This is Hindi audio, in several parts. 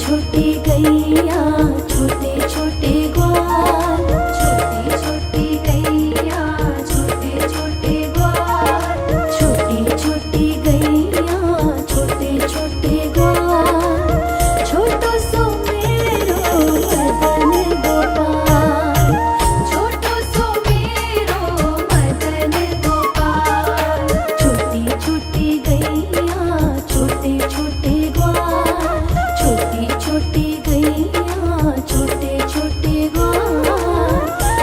छोटी गैया छोटे छोटे ग्वाल, छोटी छोटी गैया छोटे छोटे ग्वाल, छोटी छोटी गैया छोटे छोटे ग्वाल, छोटो सो मेरो मदन गोपाल, छोटो सो मेरो मदन गोपाल, छोटी छोटी गैया छोटे छोटे ग्वाल, छोटी छोटी गैया छोटे छोटे ग्वाल,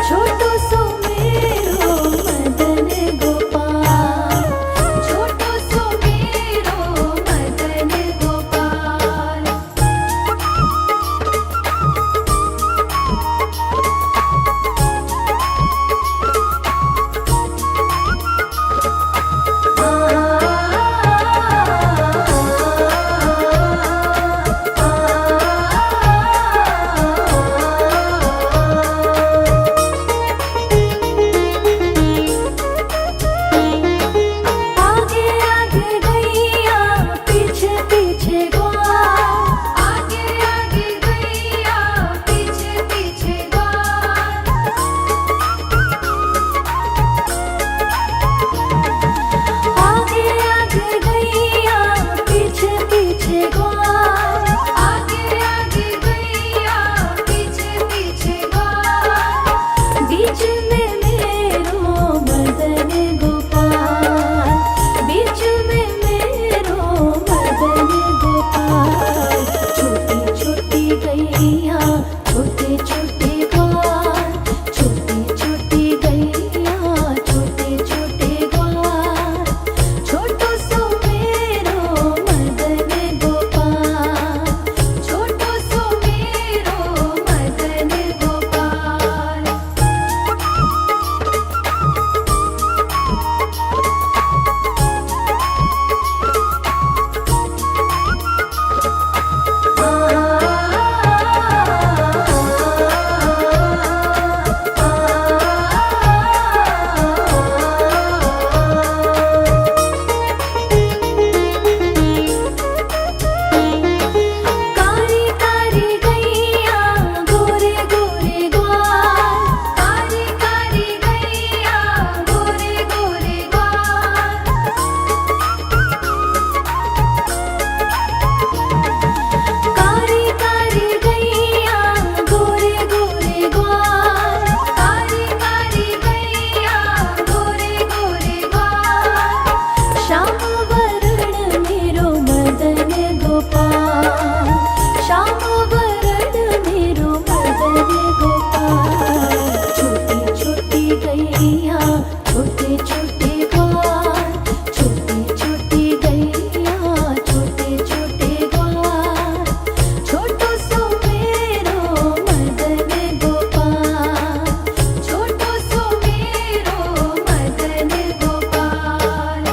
छोटो सो मेरो मदन गोपाल, छोटो सो मेरो मदन गोपाल। आगे आगे गैया पीछे पीछे ग्वाल, आगे आगे गैया पीछे पीछे ग्वाल, आगे आगे गैया पीछे पीछे ग्वाल, आगे आगे गैया पीछे पीछे ग्वाल, बीच में मेरो मदन गोपाल, बीच में मेरो मदन गोपाल, छोटी छोटी गैया छोटे छोटे ग्वाल, छोटी छोटी गैया छोटे छोटे ग्वाल, छोटो सो मेरो मदन गोपाल, छोटो सो मेरो मदन गोपाल। कारी कारी गैया गोरे गोरे ग्वाल, कारी कारी गैया गोरे गोरे ग्वाल, कारी कारी गैया गोरे गोरे ग्वाल, कारी कारी गैया गोरे गोरे ग्वाल, श्याम वरण मेरो मदन गोपाल, श्याम वरण मेरो मदन गोपाल, छोटी छोटी गैया छोटे छोटे ग्वाल, छोटी छोटी गैया छोटे छोटे ग्वाल, छोटो सो मेरो मदन गोपाल, छोटो सो मेरो मदन गोपाल।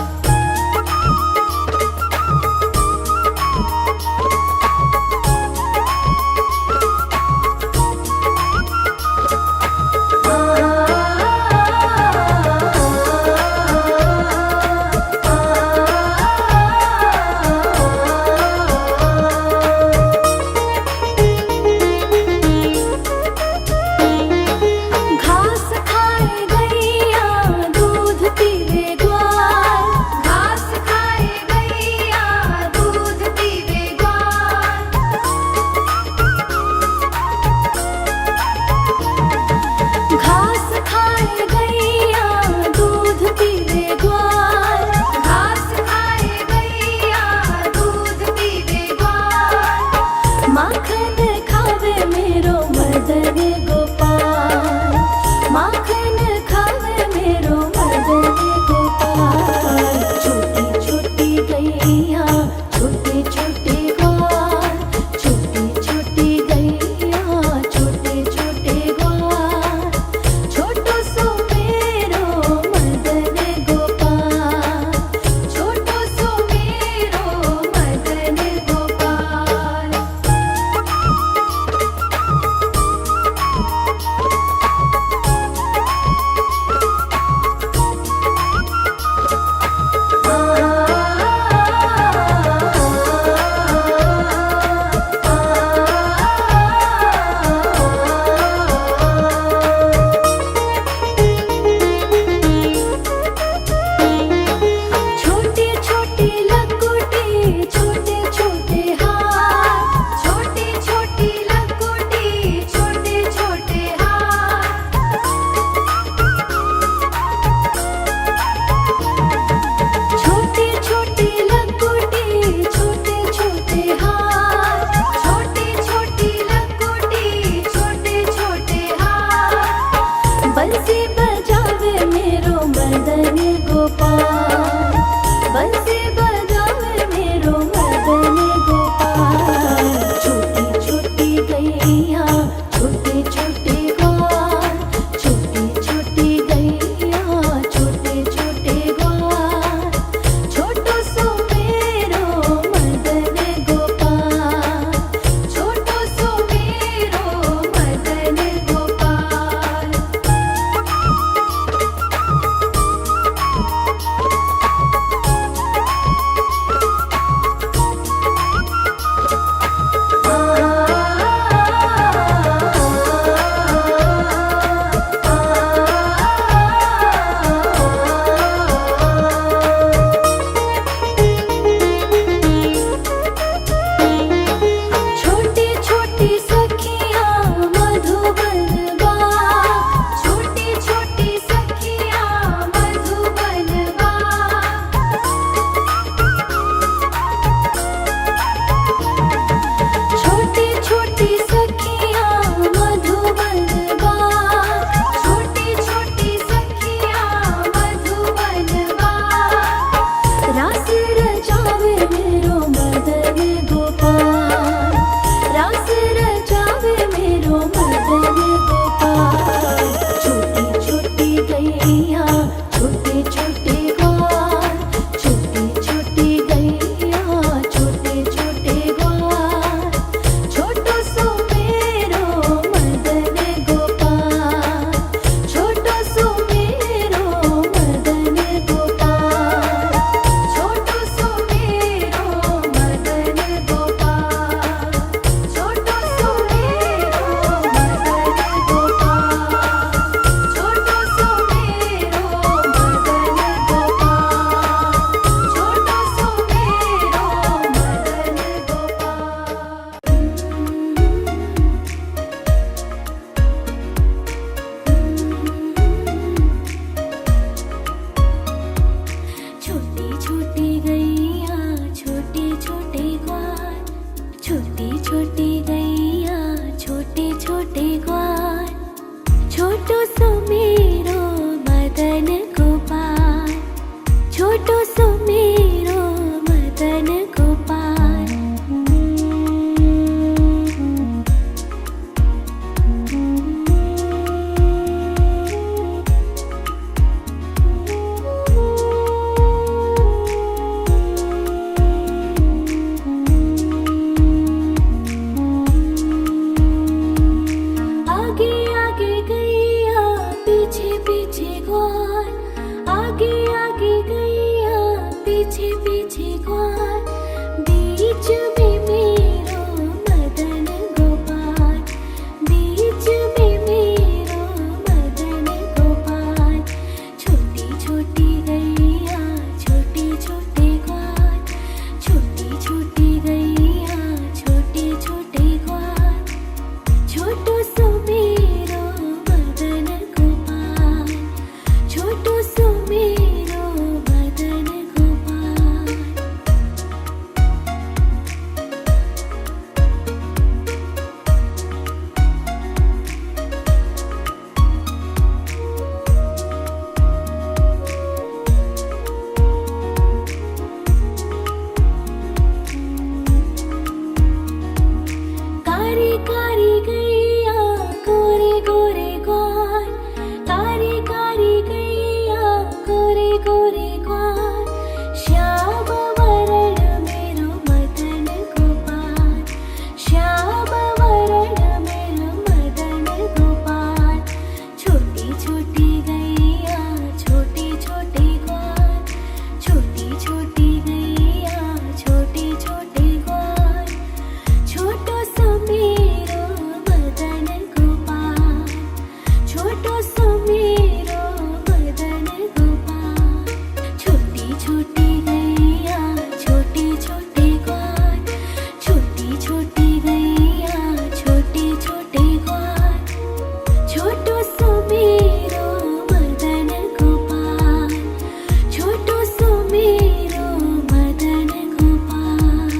छोटी छोटी गैया छोटे छोटे ग्वाल, छोटो सो मेरो मदन गोपाल, छोटो सो मेरो मदन गोपाल। आगे आगे गैया पीछे पीछे ग्वाल, आगे आगे गैया पीछे पीछे ग्वाल, बीच में मेरो मदन गोपाल, बीच में मेरो मदन गोपाल। छोटी छोटी गैया छोटे छोटे ग्वाल, छोटी छोटी गैया छोटे छोटे ग्वाल, छोटो सो मेरो मदन गोपाल, छोटो सो मेरो मदन गोपाल। कारी कारी गैया गोरे गोरे ग्वाल, कारी कारी गैया गोरे गोरे ग्वाल, श्याम वरण मेरो मदन गोपाल, श्याम वरण मेरो मदन गोपाल। छोटी छोटी गैया छोटे छोटे ग्वाल, छोटी छोटी गैया छोटे छोटे ग्वाल, छोटो सो मेरो मदन गोपाल, छोटो सो मेरो मदन गोपाल। छोटी छोटी गैया छोटे छोटे ग्वाल, छोटी छोटी गैया छोटे छोटे ग्वाल, छोटो सो मेरो मदन गोपाल, छोटो सो मेरो मदन गोपाल।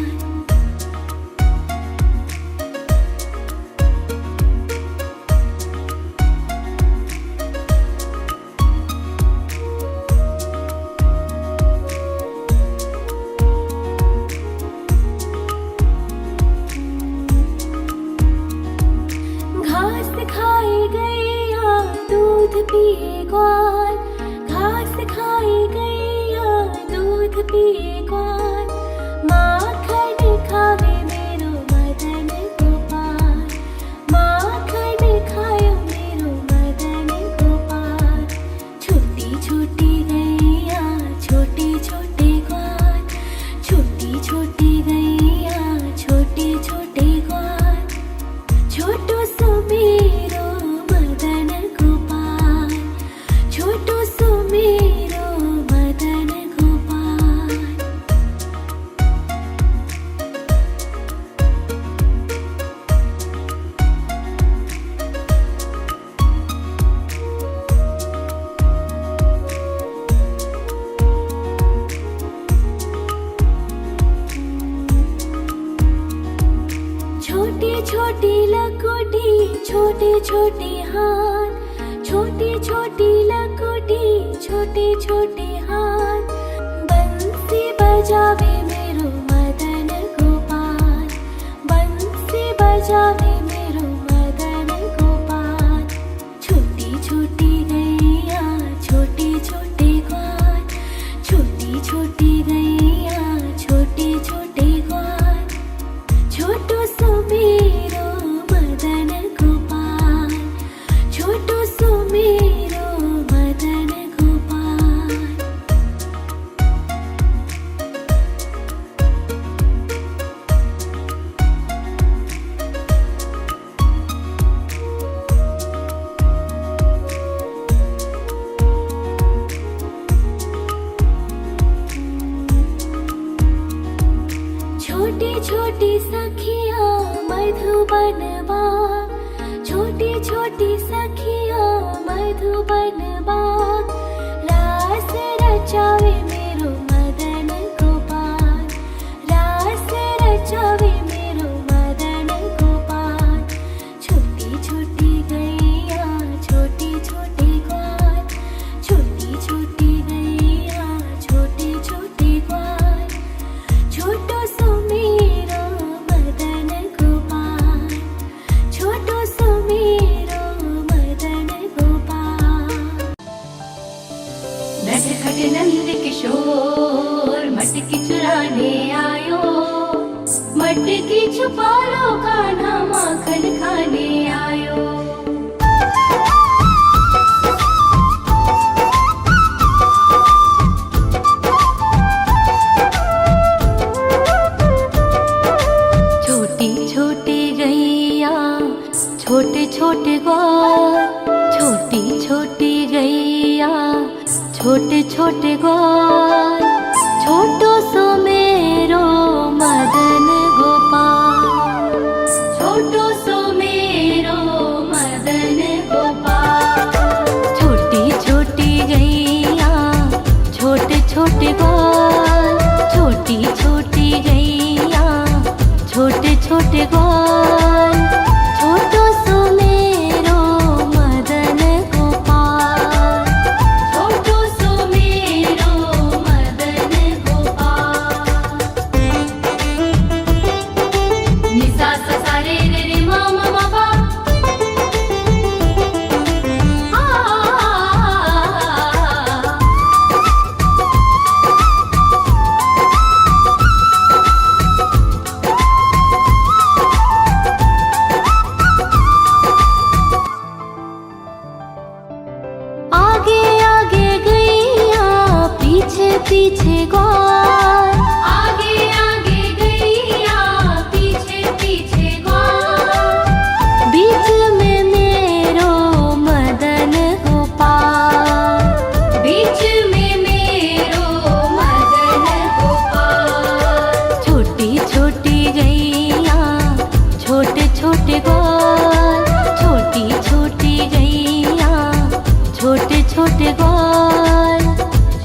घास खाए गैया दूध पिए ग्वाल, घास खाए गैया दूध पिए ग्वाल, माखन खावे मेरो मदन गोपाल, माखन खायो मेरो मदन गोपाल। छोटी छोटी गैया छोटे छोटे ग्वाल, छोटी छोटी गैया छोटे छोटे ग्वाल, छोटो सो मेरो मदन गोपाल, छोटो सो मेरो मदन गोपाल। छोटी छोटी लकोटी छोटे छोटे हाथ, छोटी छोटी लकोटी छोटे छोटे हाथ, बंसी बजावे मेरो मदन गोपाल, बंसी बजावे मेरो मदन गोपाल। छोटी छोटी गैया छोटे छोटे ग्वाल, छोटी छोटी गैया छोटे छोटे ग्वाल, छोटो सो मेरो मदन गोपाल, छोटो सो मेरो मदन गोपाल। छोटी छोटी सखिया मधुबन बाग, छोटी छोटी सखिया मधुबन बाग, रास रचावे मेरो मदन गोपाल, रास रचावे मेरो कान्हा माखन खाने आयो। छोटी छोटी गैया छोटे छोटे ग्वाल, छोटी छोटी गैया छोटे छोटे ग्वाल, छोटो सो मेरो मदन गोपाल, छोटो सो मेरो मदन गोपाल। छोटी छोटी गैया छोटे छोटे ग्वाल, छोटी छोटी गैया छोटे छोटे ग्वाल, छोटो सो मेरो मदन गोपाल, छोटो सो मेरो मदन गोपाल। निसा सा सा रे रे रे मा मा मा पा, आगे आगे गैया पीछे पीछे ग्वाल, आगे आगे गैया पीछे पीछे ग्वाल, बीच में मेरो मदन गोपाल, बीच में मेरो मदन गोपाल। छोटी छोटी गैया छोटे छोटे ग्वाल, छोटी छोटी गैया छोटे छोटे ग्वाल,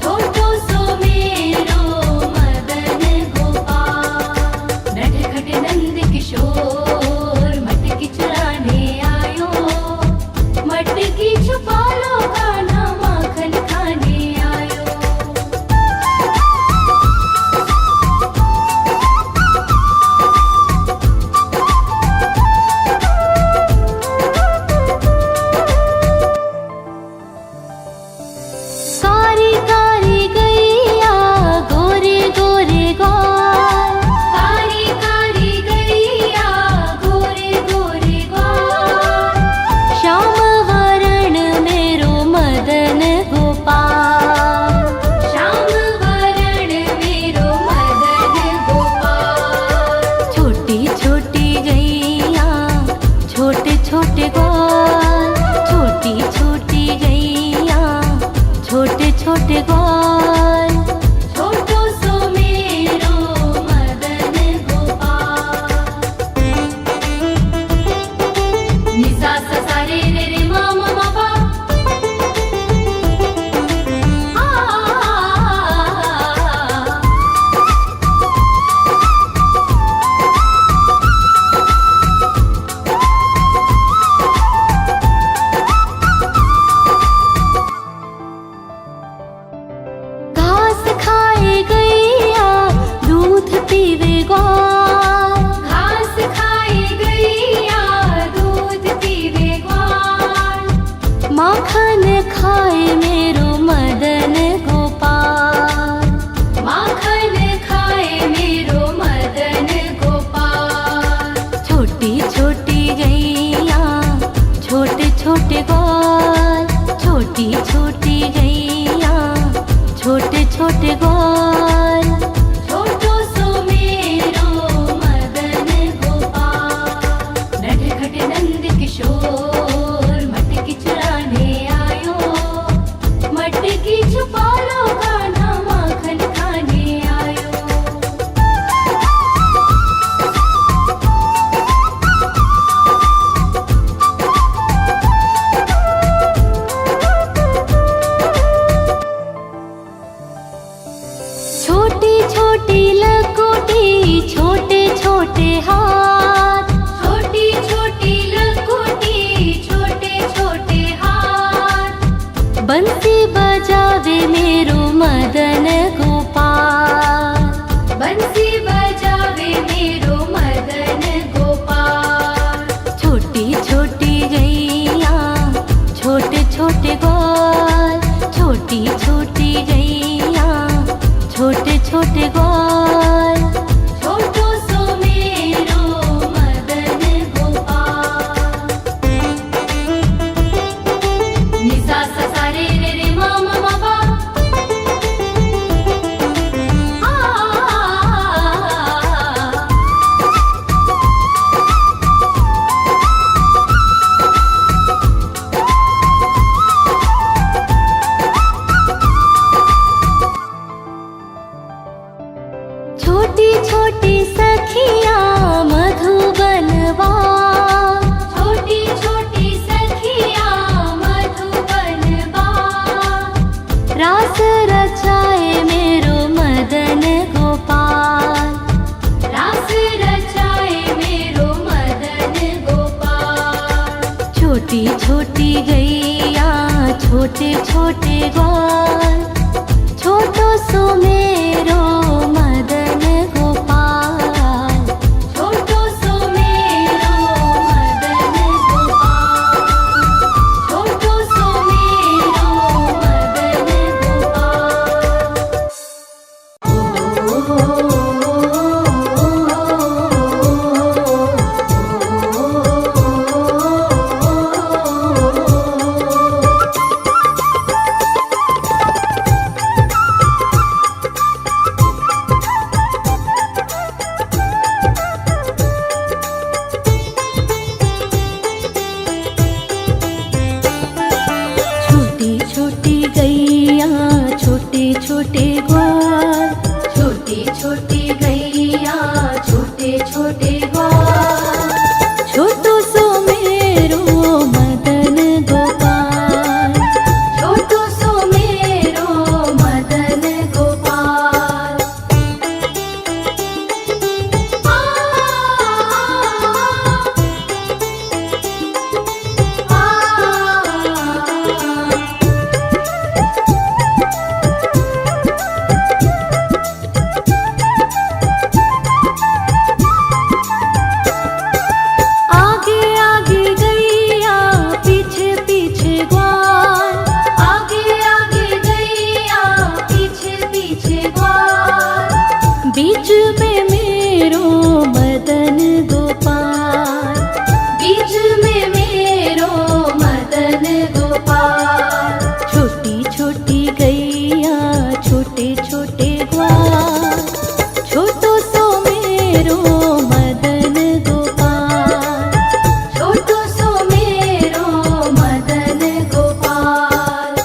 छोटो सो मेरो मदन गोपाल। नटखट नंद किशोर मटकी चुराने आयो, मटकी छुपा लो कान्हा माखन खाने आयो। कारी कारी गैया गोरे गोरे ग्वाल, कारी कारी गैया गोरे गोरे ग्वाल, श्याम वरण मेरो मदन गोपाल, श्याम वरण मेरो मदन गोपाल। छोटी छोटी गैया छोटे छोटे ग्वाल, छोटी छोटी गैया छोटे छोटे ग्वाल, छोटो सो मेरो मदन गोपाल। निसा सा सा रे रे रे मा मा मा पा, घास खाए गैया दूध पीवे ग्वाल, घास खाए गैया दूध पीवे ग्वाल, माखन खाए मेरो मदन गोपाल, माखन खाए मेरो मदन गोपाल। छोटी छोटी गैया छोटे छोटे ग्वाल, छोटी छोटी गैया छोटे छोटे ग्वाल, छोटो सो मेरो मदन गोपाल। नटखट नंद किशोर मटकी चुराने आयो, मटकी छुपा लो कान्हा माखन खाने आयो। छोटी छोटी लकोटी छोटे छोटे हाथ, छोटी छोटी लकोटी छोटे छोटे हाथ, बंसी बजावे मेरो मदन गोपाल, बंसी बजावे मेरो मदन गोपाल। छोटी छोटी गैया छोटे छोटे ग्वाल, छोटी छोटी गैया छोटे छोटे ग्वाल, छोटो सो मेरो मदन गैया छोटे छोटे ग्वाल, छोटो सो मेरो मदन गोपाल, छोटो सो मेरो मदन गोपाल, छोटो सो मेरो मदन गोपाल। छोटे ग्वाल, छोटी छोटी गैया छोटे छोटे ग्वाल, छोटो सो मेरो मदन गोपाल, छोटो सो मेरो मदन गोपाल। बीच में मेरो मदन गोपाल, बीच में मेरो मदन गोपाल, छोटी छोटी गैया छोटे छोटे ग्वाल, छोटो सो मेरो मदन गोपाल, छोटो सो मेरो मदन गोपाल।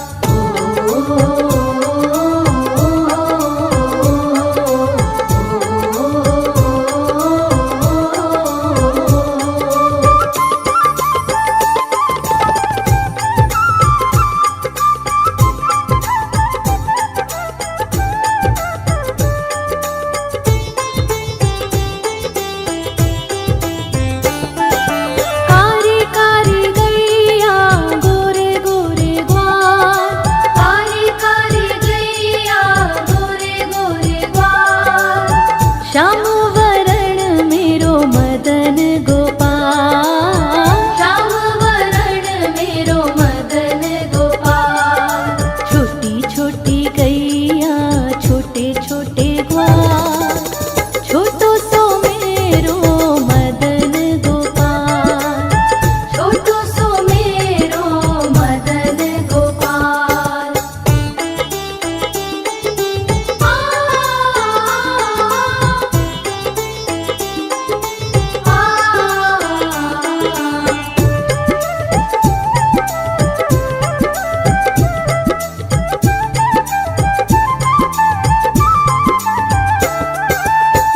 श्याम वरण मेरो मदन गोपाल, श्याम वरण मेरो मदन गोपाल, छोटी छोटी गैया छोटे छोटे ग्वाल, छोटो सो मेरो मदन गोपाल, छोटो सो मेरो मदन गोपाल।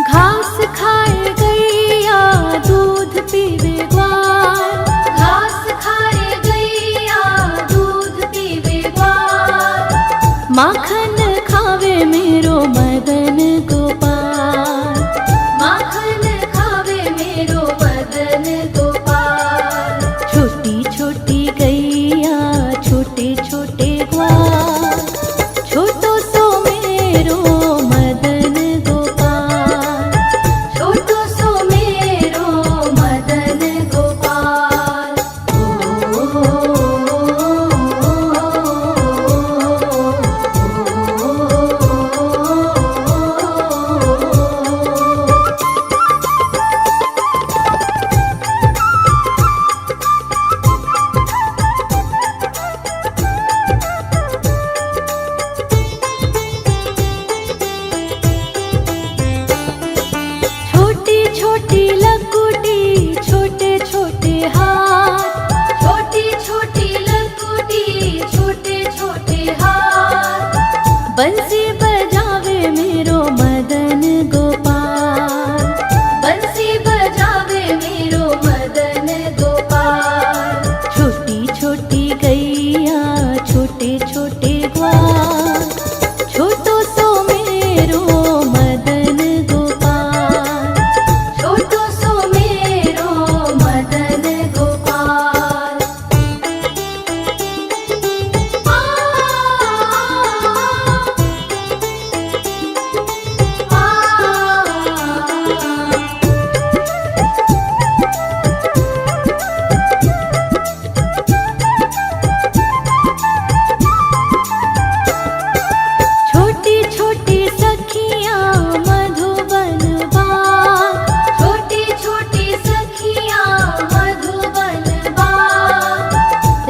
घास खाए गैया दूध पीवे ग्वाल, घास खाए गैया दूध पीवे ग्वाल, माखन खावे मेरो मदन गोपाल, माखन खावे मेरो मदन गोपाल, छोटी छोटी गैया छोटे छोटे ग्वाल, छोटो सो मेरो मदन गोपाल, छोटो सो मेरो मदन गोपाल।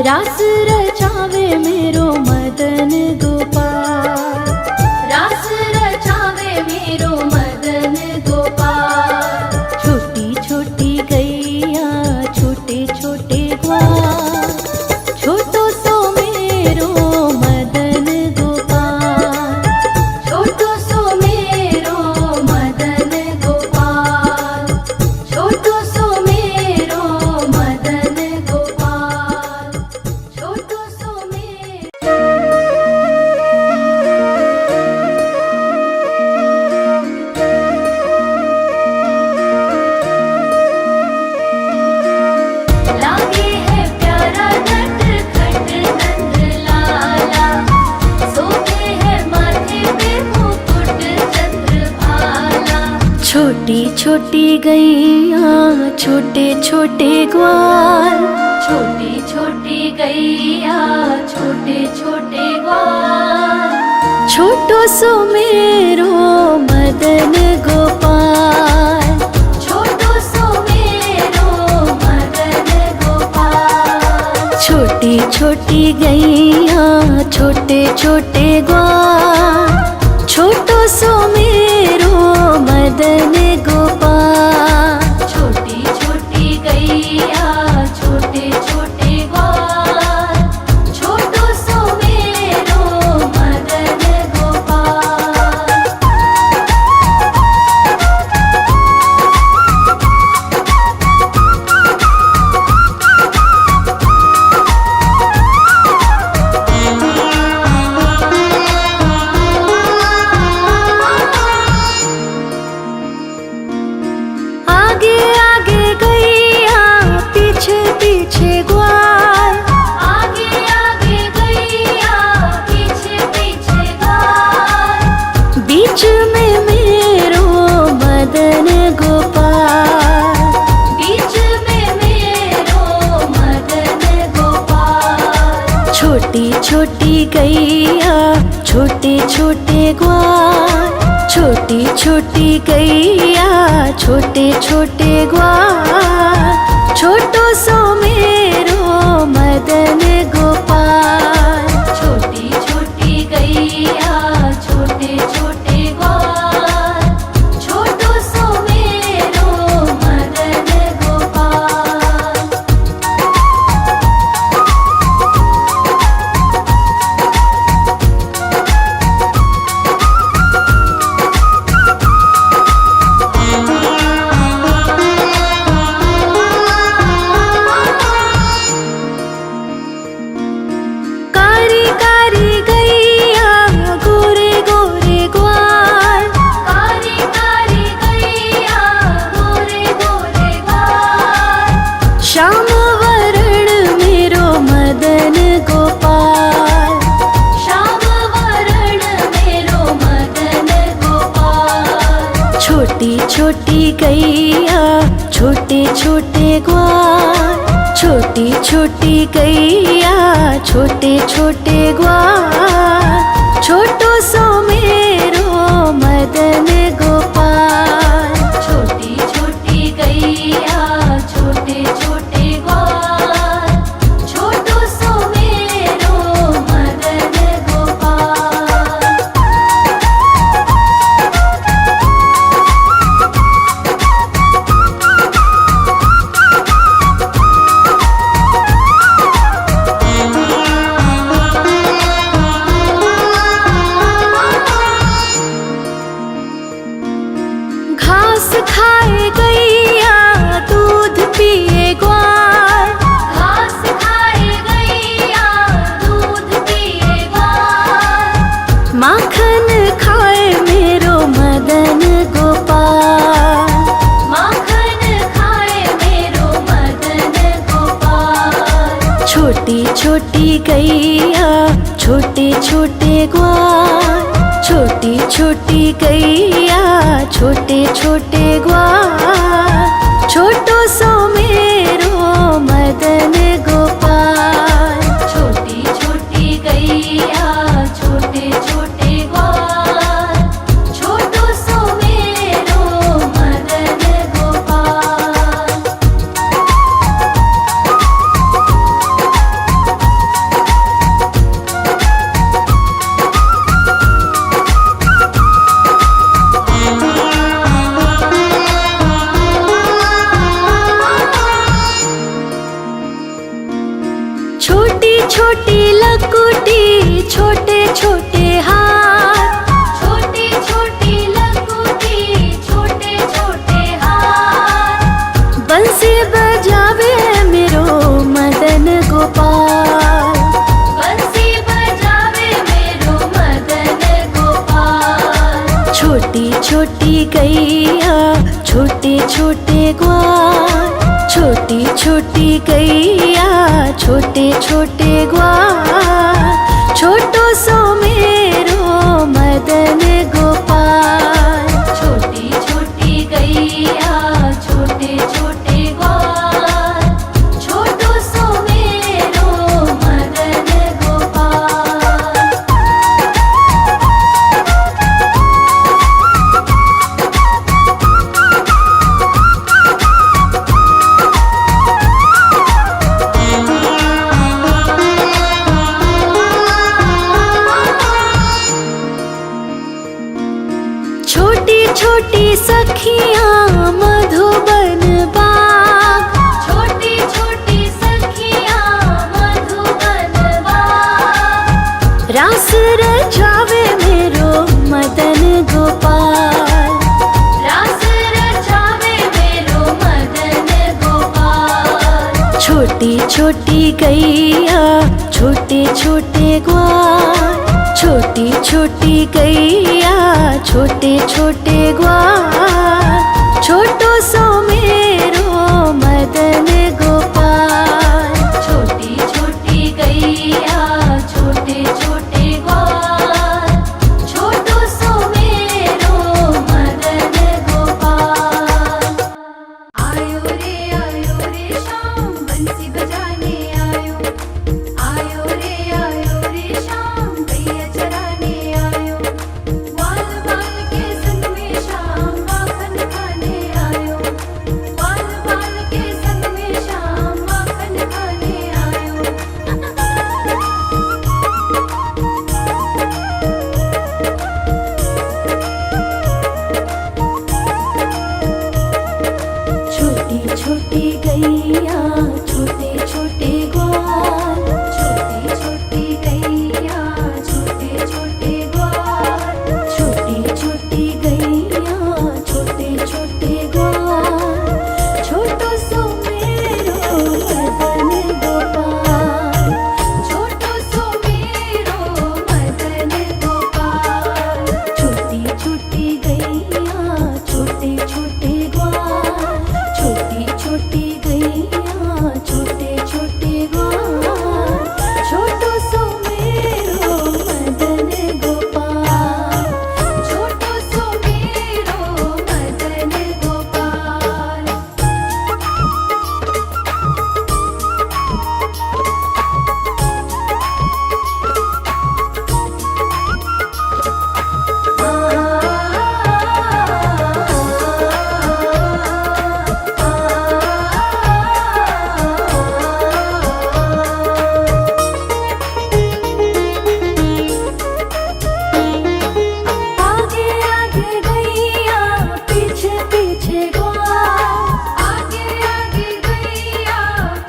रास रचावे मेरो मदन गोपाल, रास रचावे मेरो मदन गोपाल। छोटी छोटी गैया छोटे छोटे ग्वाल, छोटो सो मेरो मदन गोपाल, छोटो सो मेरो मदन गोपाल, छोटो सो मेरो मदन गोपाल, छोटो सो मेरो। लागे है प्यारा नटखट नंद लाला, सोते है माथे पे मुकुट चंद्रभाला। छोटी छोटी गैया छोटे छोटे ग्वाल, छोटी छोटी गैया छोटे छोटे ग्वाल, छोटो सो मेरो मदन गोपाल, छोटो सो मेरो मदन गोपाल। छोटी छोटी गैया छोटे छोटे ग्वाल, छोटो सो मेरो मदन गोपाल, छोटी छोटी गैया छोटे छोटे ग्वाल, छोटो सो मेरो मदन गोपाल। आगे आगे गैया पीछे पीछे ग्वाल, आगे आगे गैया पीछे पीछे ग्वाल, बीच में मेरो मदन गोपाल, बीच में मेरो मदन गोपाल। छोटी छोटी गैया छोटे छोटे ग्वाल, छोटी छोटी गैया छोटे छोटे ग्वाल, छोटो सो मेरो मदन गोपाल, छोटी छोटी गैया छोटे छोटे ग्वाल, छोटो सो मेरो मदन गोपाल। कारी कारी गैया गोरे गोरे ग्वाल, कारी कारी गैया गोरे गोरे ग्वाल, श्याम वरण मेरो मदन गोपाल, श्याम वरण मेरो मदन गोपाल। छोटी छोटी गैया छोटे छोटे ग्वाल, छोटी छोटी गैया छोटे छोटे ग्वाल, छोटो सो मेरो मदन गोपाल, छोटी छोटी गैया छोटे छोटे ग्वाल, छोटो सो मेरो मदन गोपाल। घास खाए गैया दूध पिए ग्वाल, घास खाए गैया दूध पिए ग्वाल, माखन खाए मेरो मदन गोपाल, माखन खाए मेरो मदन गोपाल। छोटी छोटी गैया छोटे छोटे ग्वाल, छोटी छोटी गैया छोटे छोटे ग्वाल, छोटो सो मेरो मदन गोपाल, छोटी छोटी गैया छोटे छोटे ग्वाल, छोटो सो मेरो मदन गोपाल। छोटी लकुटी छोटे छोटे हाथ, छोटी छोटी लकुटी छोटे छोटे हाथ, बंसी बजावे मेरो मदन गोपाल, बंसी बजावे मेरो मदन गोपाल। छोटी छोटी गैया छोटे छोटे ग्वाल, छोटी छोटी गैया छोटे छोटे ग्वाल, छोटो सो मेरो मदन गोपाल। छोटी छोटी गैया छोटे छोटे ग्वाल, छोटो सो मेरो मदन गोपाल। छोटी छोटी सखियाँ मधुबन बाग, छोटी छोटी सखियाँ मधुबन बाग, रास रचावे मेरो मदन गोपाल, रास रचावे मेरो मदन गोपाल। छोटी छोटी गैया छोटे छोटे ग्वाल, छोटी छोटी गैया छोटे छोटे ग्वाल, छोटो सो मेरो मदन गोपाल। छोटी छोटी गैया छोटे छोटे ग्वाल, छोटो सो मेरो मदन गोपाल। आयो रे शाम बंसी बजाने आयो, आयो रे शाम गैया चराने आयो, बाल बाल के संग में शाम माखन खाने आयो, बाल बाल के संग में शाम माखन खाने आयो। छोटी छोटी गैया छोटे छोटे ग्वाल, छोटी छोटी गैया छोटे छोटे ग्वाल, छोटी छोटी गैया छोटे छोटे ग्वाल, छोटो सो मेरो मदन गोपाल। छोटो सो मेरो मदन गोपाल। छोटी छोटी गैया छोटे छोटे ग्वाल, छोटी छोटी गैया छोटे छोटे ग्वाल, छोटो सो मेरो मदन गोपाल। छोटो सो मेरो मदन गोपाल। आगे आगे गैया पीछे पीछे ग्वाल, आगे आगे गैया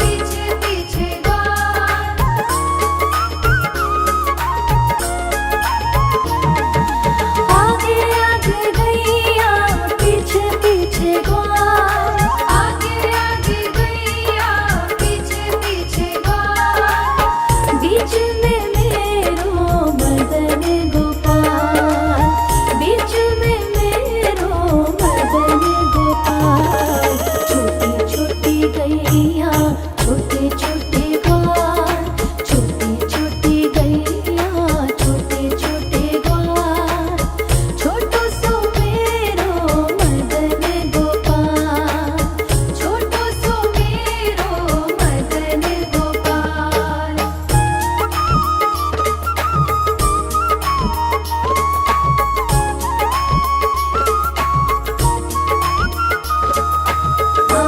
पीछे पीछे ग्वाल, आगे आगे गैया पीछे पीछे ग्वाल, आगे आगे गैया पीछे पीछे ग्वाल। बीच में मेरो मदन गोपाल, बीच में मेरो मदन गोपाल। छोटी छोटी गैया छोटे छोटे ग्वाल, छोटी छोटी गैया छोटे छोटे ग्वाल, छोटो सो मेरो मदन गोपाल। छोटो सो मेरो मदन गोपाल। आ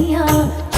कन्हैया